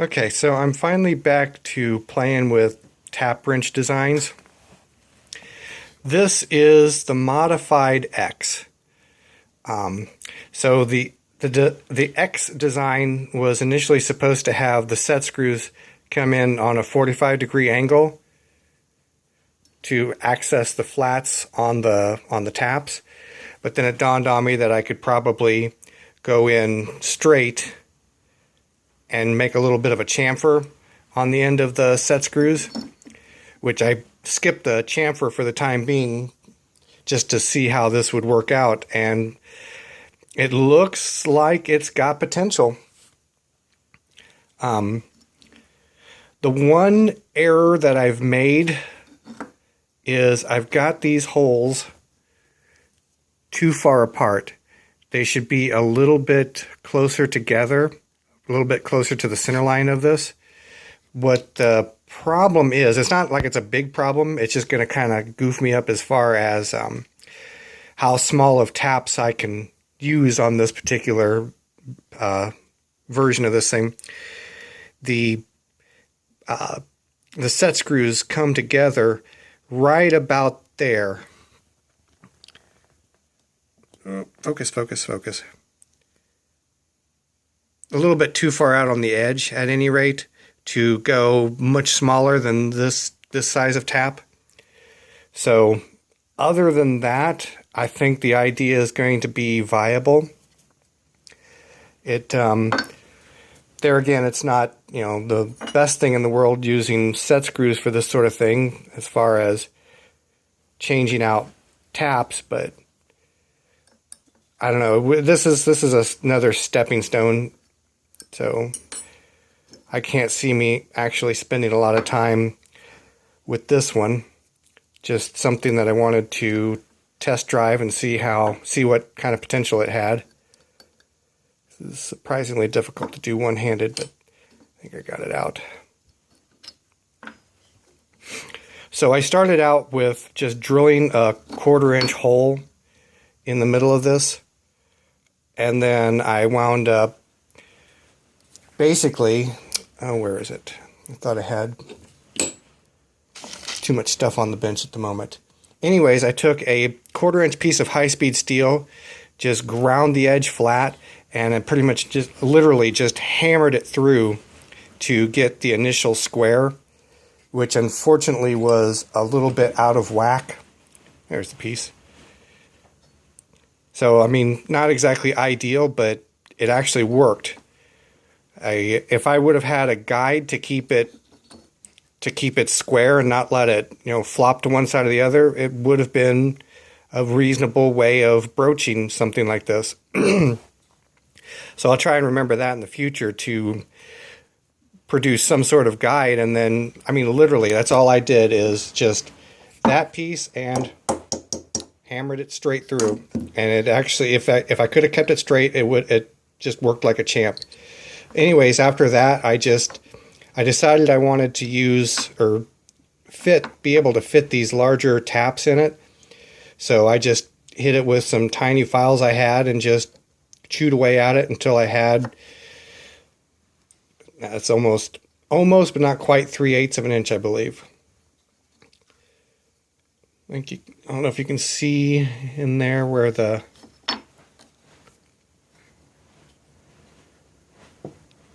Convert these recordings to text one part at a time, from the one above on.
Okay, so I'm finally back to playing with tap wrench designs. This is the modified X. So the X design was initially supposed to have the set screws come in on a 45-degree angle to access the flats on the taps, but then it dawned on me that I could probably go in straight and make a little bit of a chamfer on the end of the set screws, which I skipped the chamfer for the time being just to see how this would work out, and it looks like it's got potential. The one error that I've made is I've got these holes too far apart. They should be a little bit closer together, a little bit closer to the center line of this. What the problem is, it's not like it's a big problem, it's just going to kind of goof me up as far as how small of taps I can use on this particular version of this thing. The set screws come together right about there. Focus. A little bit too far out on the edge, at any rate, to go much smaller than this size of tap. So, other than that, I think the idea is going to be viable. There again, it's not, the best thing in the world using set screws for this sort of thing as far as changing out taps, but I don't know. This is another stepping stone, so I can't see me actually spending a lot of time with this one. Just something that I wanted to test drive and see what kind of potential it had. This is surprisingly difficult to do one-handed, but I think I got it out. So I started out with just drilling a 1/4-inch hole in the middle of this, and then I wound up basically, where is it? I thought I had too much stuff on the bench at the moment. Anyways, I took a 1/4-inch piece of high-speed steel, just ground the edge flat, and I pretty much just literally just hammered it through to get the initial square, which unfortunately was a little bit out of whack. There's the piece. So, I mean, not exactly ideal, but it actually worked. If I would have had a guide to keep it square and not let it, flop to one side or the other, it would have been a reasonable way of broaching something like this. So I'll try and remember that in the future to produce some sort of guide. And then, I mean, literally, that's all I did is just that piece and hammered it straight through. And it actually, if I could have kept it straight, it just worked like a champ. Anyways, after that, I decided I wanted to use or be able to fit these larger taps in it. So I just hit it with some tiny files I had and just chewed away at it until I had, it's almost, but not quite 3/8 of an inch, I believe. I don't know if you can see in there where the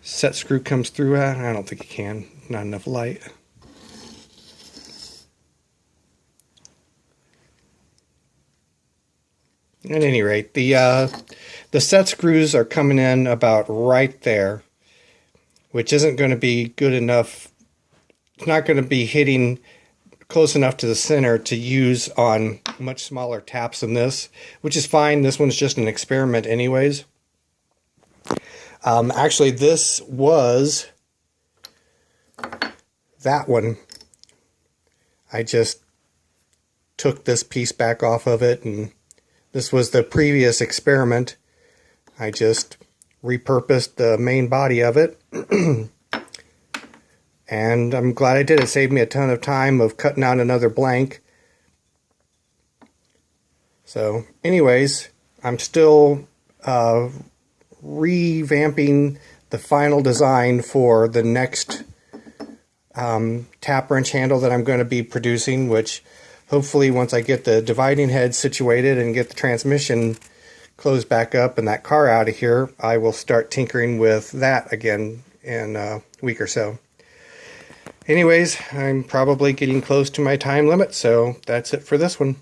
set screw comes through at. I don't think you can. Not enough light. At any rate, the set screws are coming in about right there, which isn't going to be good enough. It's not going to be hitting close enough to the center to use on much smaller taps than this, which is fine. This one's just an experiment anyways. Actually, this was that one. I just took this piece back off of it, and this was the previous experiment. I just repurposed the main body of it. And I'm glad I did. It saved me a ton of time of cutting out another blank. So, anyways, I'm still revamping the final design for the next tap wrench handle that I'm going to be producing, which hopefully once I get the dividing head situated and get the transmission closed back up and that car out of here, I will start tinkering with that again in a week or so. Anyways, I'm probably getting close to my time limit, so that's it for this one.